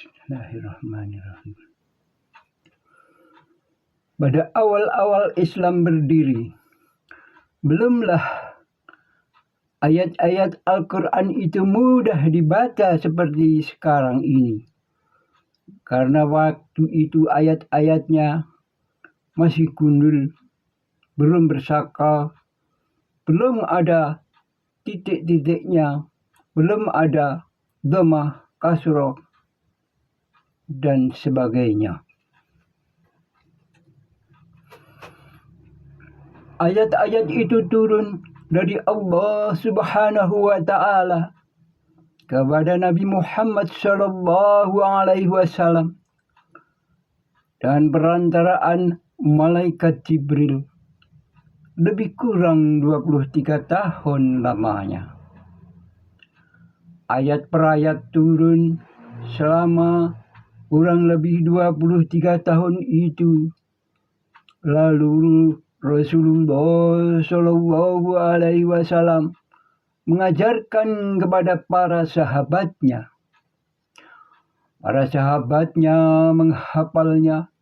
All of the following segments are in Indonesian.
Bismillahirrahmanirrahim. Pada awal-awal Islam berdiri, belumlah ayat-ayat Al-Quran itu mudah dibaca seperti sekarang ini. Karena waktu itu ayat-ayatnya masih gundul, belum bersakal, belum ada titik-titiknya, belum ada dhammah, kasroh, dan sebagainya. Ayat-ayat itu turun dari Allah Subhanahu wa Ta'ala kepada Nabi Muhammad Sallallahu Alaihi Wasallam dan perantaraan malaikat Jibril. Lebih kurang 23 tahun lamanya. Ayat per ayat turun selama kurang lebih 23 tahun itu. Lalu Rasulullah Shallallahu Alaihi Wasallam mengajarkan kepada para sahabatnya. Para sahabatnya menghafalnya.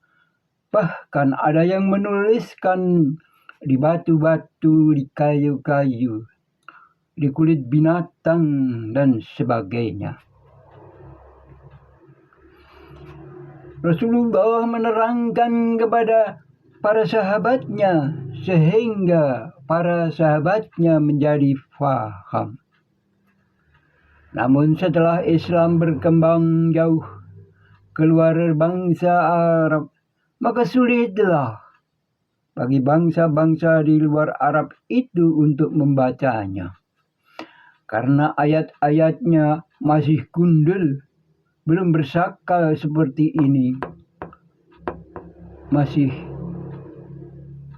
Bahkan ada yang menuliskan di batu-batu, di kayu-kayu, di kulit binatang, dan sebagainya. Rasulullah menerangkan kepada para sahabatnya sehingga para sahabatnya menjadi faham. Namun setelah Islam berkembang jauh keluar bangsa Arab, maka sulitlah bagi bangsa-bangsa di luar Arab itu untuk membacanya. Karena ayat-ayatnya masih gundul, belum bersakal seperti ini. Masih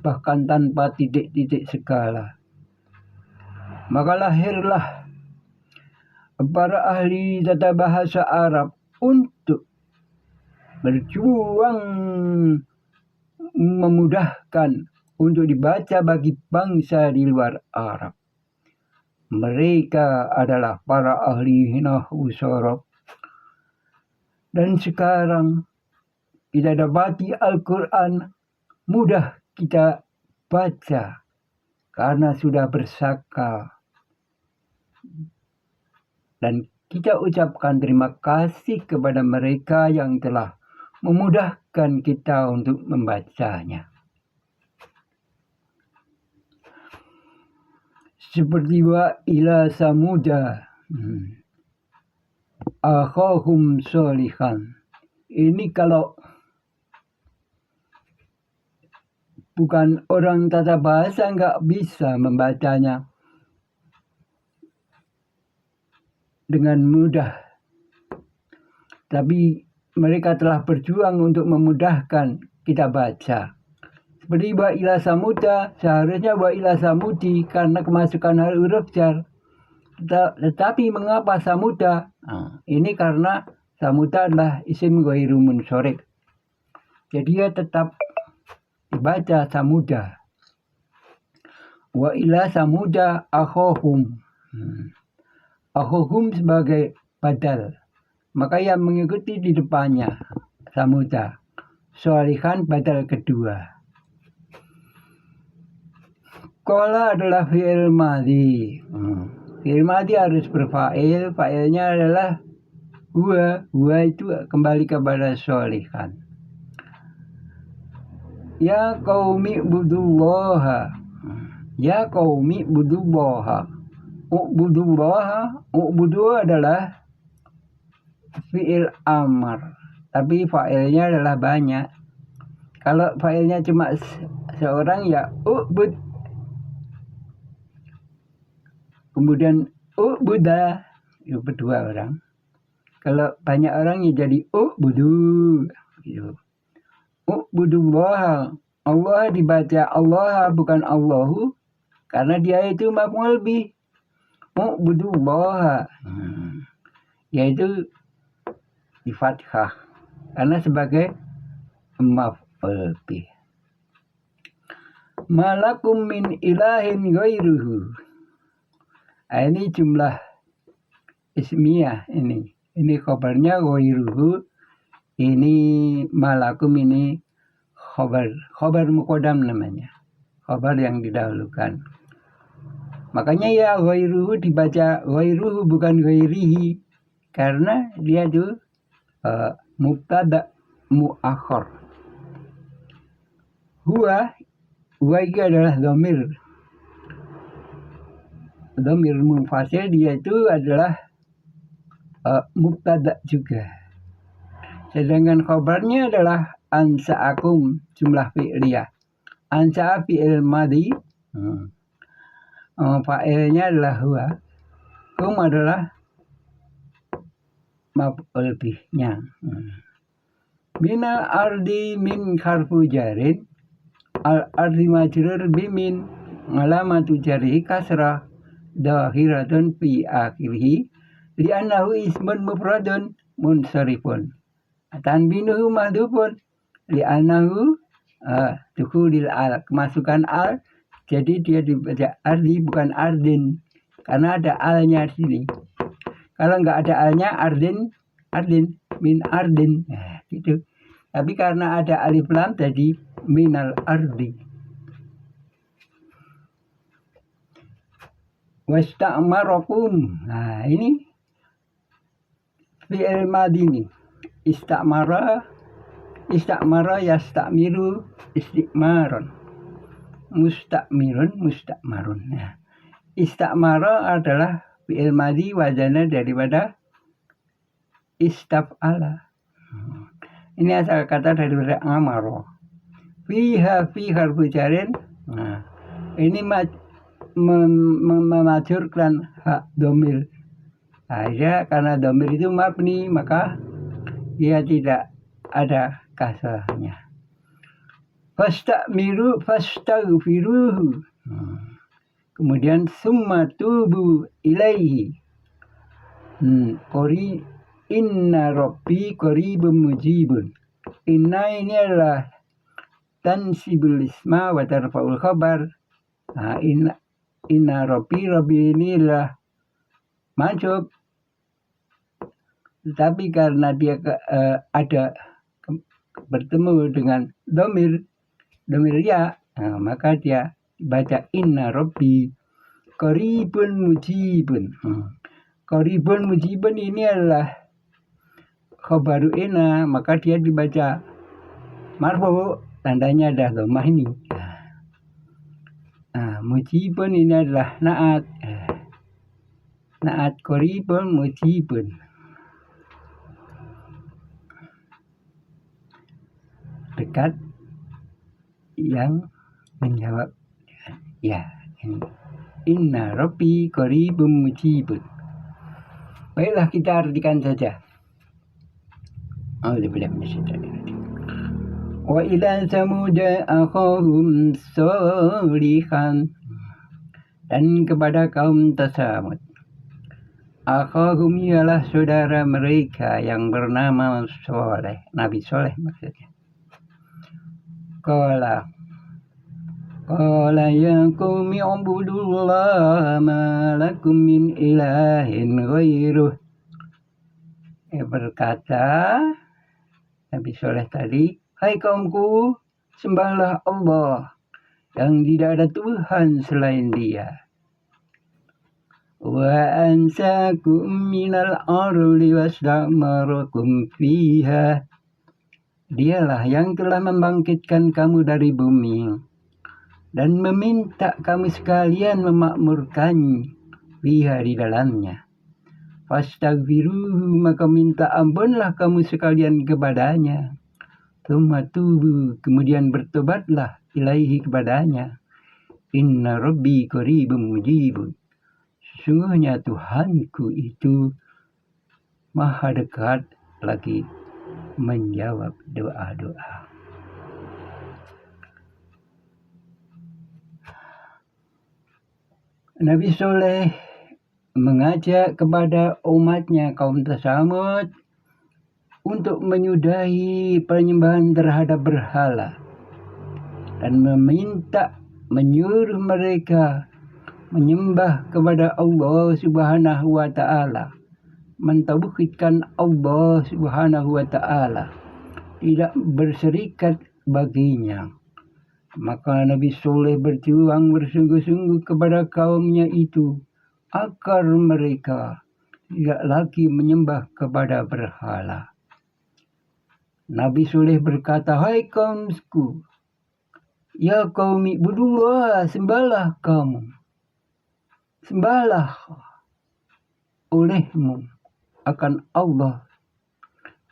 bahkan tanpa titik-titik segala. Maka lahirlah para ahli tata bahasa Arab untuk berjuang memudahkan untuk dibaca bagi bangsa di luar Arab. Mereka adalah para ahli nahwu sorof. Dan sekarang kita dapati Al-Quran mudah kita baca karena sudah bersakal. Dan kita ucapkan terima kasih kepada mereka yang telah memudahkan kita untuk membacanya. Seperti wa ila samuda akhahum sholihan. Ini kalau bukan orang tata bahasa nggak bisa membacanya dengan mudah. Tapi mereka telah berjuang untuk memudahkan kita baca. Seperti wa ila samuda, seharusnya wa ila samudi karena kemasukan huruf jar. Tetapi mengapa samuda? Ini karena samuda adalah isim ghairu munsharif. Jadi dia tetap dibaca samuda. Wa ila samuda akhohum. Akhohum sebagai badal. Maka yang mengikuti di depannya samuda. Sholihan badal kedua. Qala adalah fi'il madhi. Fi'il madhi harus berfa'il. Fa'ilnya adalah huwa. Huwa itu kembali kepada sholihan. Ya qaumi budullaha. Ya qaumi budullaha. U'budullaha. U'budu adalah fi'il amar. Tapi fa'ilnya adalah banyak. Kalau fa'ilnya cuma seorang ya u'bud. Kemudian u'buda. Itu berdua orang. Kalau banyak orang ya jadi u'budu. Gitu. U'budullaha. Allah dibaca Allah bukan Allahu. Karena dia itu maf'ul bih. U'budullaha. Yaitu di fathah. Karena sebagai maf'ul bih. Malakum min ilahin ghairuhu. Ini jumlah ismiyah ini. Ini khabarnya ghairuhu. Ini malakum ini khobar muqaddam namanya. Khobar yang didahulukan. Makanya ya ghairuhu dibaca ghairuhu bukan ghairihi. Karena dia tuh mubtada muakhar. Huwa itu adalah dhamir. Dhamir munfasil dia itu adalah mubtada juga. Sedangkan khabarnya adalah ansa'akum jumlah fi'liyah. Ansa'a fi'il madhi. Fa'ilnya adalah huwa. Kum adalah maf'ul bihnya. Minal ardi min harfu jarin. Al ardi majrur bimin. Alamatu jarihi kasrah. Dahiratun fi akhirih. Li'annahu ismun mufradun munsharifun. Tanbinuhu mahdhufun. Li'annahu dukhulil al. Kemasukan al. Jadi dia dibaca ardi bukan ardin. Karena ada alnya di sini. Kalau nggak ada alnya ardin min ardin. Gitu. Tapi karena ada alif lam jadi minal ardi. Wasta'marakum. Nah ini fi'il madhi nih. Istamara yastamiru istimaron. Mustamarun. Nah, istamara adalah fi'il madhi wazana daripada istaf'ala. Ini asal kata daripada amaro. Fiha fi harfu jarin. Nah, ini memajurkan hak domir. Aja karena domir itu mabni maka dia tidak ada kasrahnya. Fastaghfiruhu. Kemudian summa tubu ilaihi. Inna rabbi qaribun mujibun. Inna ini adalah tansibul isma wa tarfa'ul khabar. Nah, inna rabbi ini adalah mansub. Tetapi karena dia ada bertemu dengan domir ya, nah, maka dia baca inna rabbi qaribun mujibun. Qaribun mujibun ini adalah khabaru inna, maka dia dibaca marfu, tandanya ada dhammah ini. Nah, mujibun ini adalah naat. Naat qaribun mujibun. Dekat yang menjawab. Ya, ini. Inna rabbi qaribun mujibun. Baiklah kita artikan saja. Wa ila samuda akhahum sholihan. Dan kepada kaum Tsamud. Akhahum ialah saudara mereka yang bernama Soleh. Nabi Soleh maksudnya. Qala ya qaumi ubudullaha ma lakum min ilahin ghairuh. Berkata Nabi Soleh tadi, hai kaumku, sembahlah Allah yang tidak ada Tuhan selain Dia. Wa ansakum minal ardi wastamarakum fiha. Dialah yang telah membangkitkan kamu dari bumi dan meminta kamu sekalian memakmurkan fiha di dalamnya. Fastaghfiruhu, maka minta ampunlah kamu sekalian kepadanya. Tsumma tubu, kemudian bertobatlah ilaihi kepadanya. Inna rabbi qaribun mujibun. Sesungguhnya Tuhanku itu maha dekat lagi menjawab doa-doa. Nabi Soleh mengajak kepada umatnya kaum Tsamud untuk menyudahi penyembahan terhadap berhala dan menyuruh mereka menyembah kepada Allah Subhanahu wa Ta'ala, mentauhidkan Allah Subhanahu wa Ta'ala. tidak berserikat baginya. Maka Nabi Soleh berjuang bersungguh-sungguh kepada kaumnya itu agar mereka tidak lagi menyembah kepada berhala. Nabi Soleh berkata, "Hai kaumku, ya qaumi budullah, sembahlah kamu. Sembahlah olehmu akan Allah.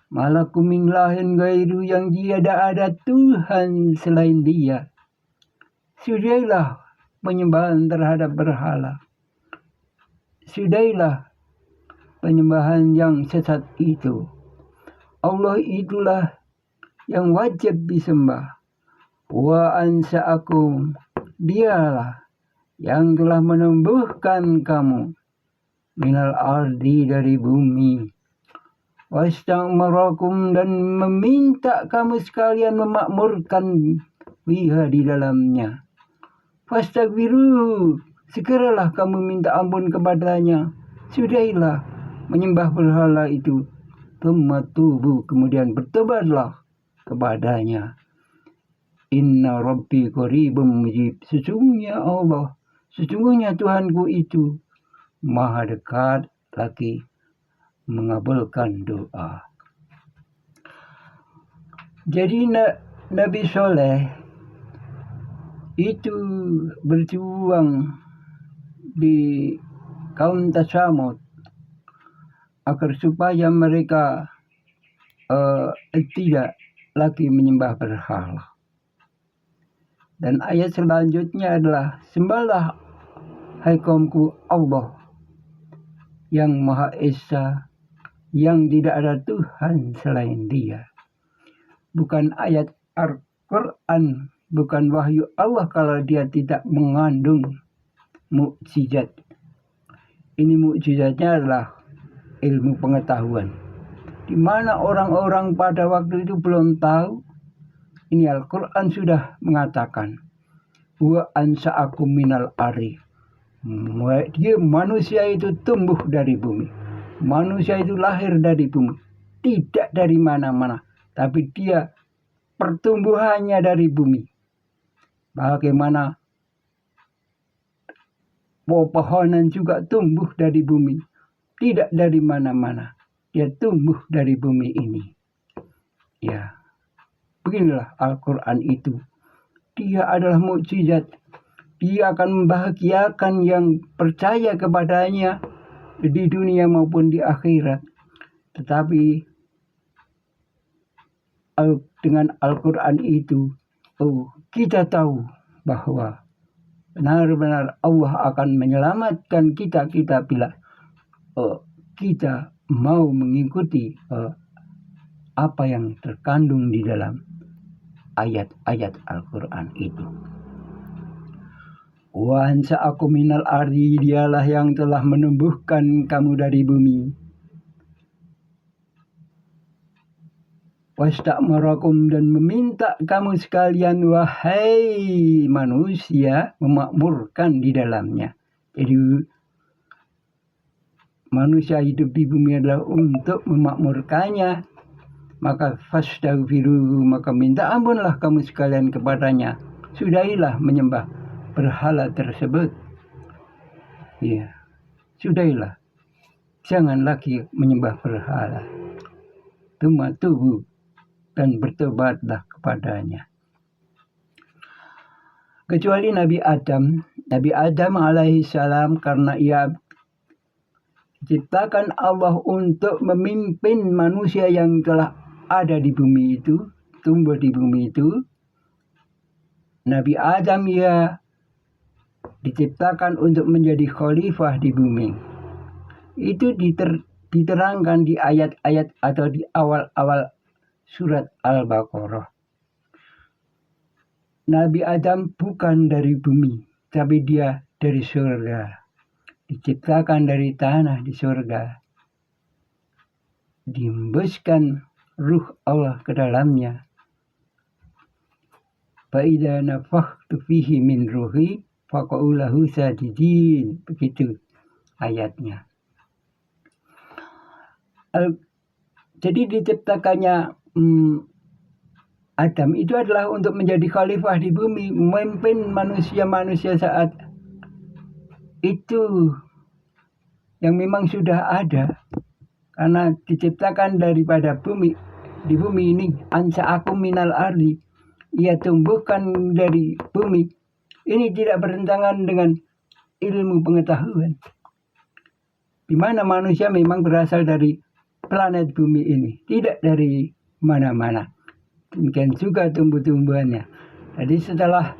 Malakum min ilahin gairu, yang tiada ada Tuhan selain Dia. Sudahilah penyembahan terhadap berhala. Sudahilah penyembahan yang sesat itu. Allah itulah yang wajib disembah. Wa ansa'akum, Dialah yang telah menumbuhkan kamu minal ardi, dari bumi. Wasta'marakum, dan meminta kamu sekalian memakmurkan biha, di dalamnya. Fastaghfiruh, segeralah kamu minta ampun kepadanya. Sudahilah menyembah berhala itu. Tsumma tubu, kemudian bertobatlah kepadanya. Inna rabbi qaribun mujib, sesungguhnya Allah, sesungguhnya Tuhanku itu maha dekat lagi mengabulkan doa. Jadi Nabi Soleh itu berjuang di kaum Tsamud agar supaya mereka tidak lagi menyembah berhala. Dan ayat selanjutnya adalah, sembahlah hai kaumku Allah yang Maha Esa, yang tidak ada Tuhan selain Dia. Bukan ayat Al-Quran, bukan wahyu Allah kalau dia tidak mengandung mukjizat. Ini mukjizatnya adalah ilmu pengetahuan. Di mana orang-orang pada waktu itu belum tahu, ini Al-Quran sudah mengatakan, wa ansa'akum minal ari. Dia, manusia itu tumbuh dari bumi. Manusia itu lahir dari bumi. Tidak dari mana-mana. Tapi dia pertumbuhannya dari bumi. Bagaimana pepohonan juga tumbuh dari bumi. Tidak dari mana-mana. Dia tumbuh dari bumi ini. Ya, beginilah Al-Quran itu. Dia adalah mukjizat. Dia akan membahagiakan yang percaya kepadanya di dunia maupun di akhirat. Tetapi dengan Al-Quran itu, kita tahu bahwa benar-benar Allah akan menyelamatkan kita bila kita mau mengikuti apa yang terkandung di dalam ayat-ayat Al-Quran itu. Wa ansa'akum minal ardi, Dialah yang telah menumbuhkan kamu dari bumi. Wasta'marakum, dan meminta kamu sekalian, wahai manusia, memakmurkan di dalamnya. Jadi manusia hidup di bumi adalah untuk memakmurkannya. Maka fastaghfiruh, maka minta ampunlah kamu sekalian kepadanya. Sudahilah menyembah berhala tersebut. Ya, sudahilah. Jangan lagi menyembah berhala. Tsumma tubu, dan bertobatlah kepadanya. Kecuali Nabi Adam alaihi salam, karena ia diciptakan Allah untuk memimpin manusia yang telah ada di bumi itu, tumbuh di bumi itu. Nabi Adam ia diciptakan untuk menjadi khalifah di bumi. Itu diterangkan di ayat-ayat atau di awal-awal surat Al-Baqarah. Nabi Adam bukan dari bumi, tapi dia dari surga. Diciptakan dari tanah di surga. Dihembuskan ruh Allah ke dalamnya. Fa'idha nafakhtu fihi min ruhi faqa'u lahu sajidin. Begitu ayatnya. Jadi diciptakannya Adam itu adalah untuk menjadi khalifah di bumi, memimpin manusia-manusia saat itu yang memang sudah ada, karena diciptakan daripada bumi. Di bumi ini ansa'akum minal ardi, ia tumbuhkan dari bumi. Ini tidak bertentangan dengan ilmu pengetahuan, di mana manusia memang berasal dari planet bumi ini, tidak dari mana-mana. Demikian juga tumbuh-tumbuhannya. Jadi setelah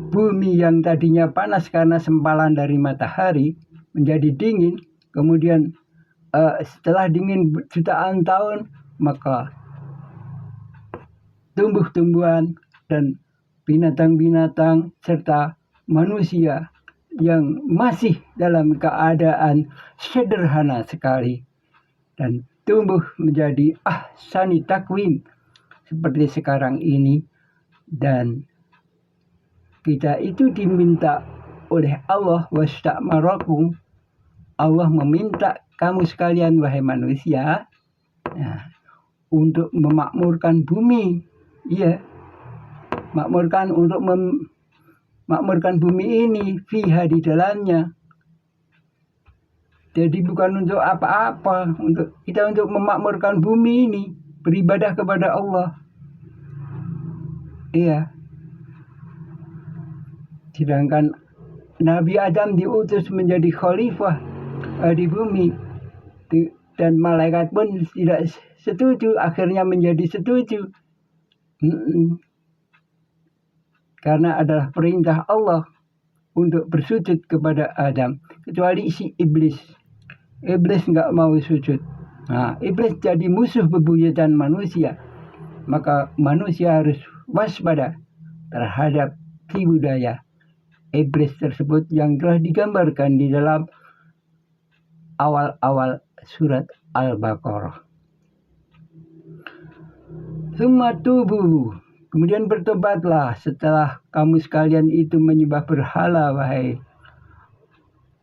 bumi yang tadinya panas karena sempalan dari matahari menjadi dingin, kemudian setelah dingin jutaan tahun, maka tumbuh-tumbuhan dan binatang-binatang serta manusia yang masih dalam keadaan sederhana sekali dan tumbuh menjadi ahsani takwim seperti sekarang ini. Dan kita itu diminta oleh Allah, wasta'marakum, Allah meminta kamu sekalian wahai manusia, untuk memakmurkan bumi. Iya, makmurkan, untuk memakmurkan bumi ini, fiha, di dalamnya. Jadi bukan untuk apa-apa, kita untuk memakmurkan bumi ini, beribadah kepada Allah. Iya. Sedangkan Nabi Adam diutus menjadi khalifah di bumi, dan malaikat pun tidak setuju, akhirnya menjadi setuju. Karena adalah perintah Allah untuk bersujud kepada Adam, kecuali si iblis. Iblis nggak mau sujud. Iblis jadi musuh bebuyutan manusia. Maka manusia harus waspada terhadap tipu daya iblis tersebut yang telah digambarkan di dalam awal-awal surat Al-Baqarah. Summa tubu, kemudian bertobatlah setelah kamu sekalian itu menyembah berhala, wahai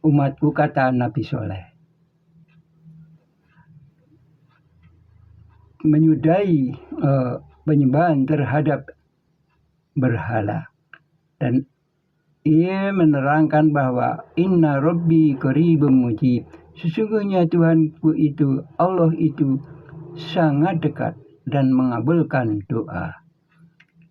umatku, kata Nabi Soleh. Menyudahi penyembahan terhadap berhala. Dan ia menerangkan bahwa inna rabbi qaribun mujib, sesungguhnya Tuhanku itu, Allah itu sangat dekat dan mengabulkan doa.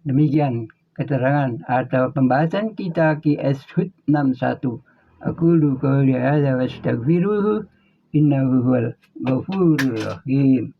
Demikian keterangan atau pembahasan kita QS Hud 61. Aqulu qouli hadza wastaghfiruhu innahu huwal ghafurur rahim.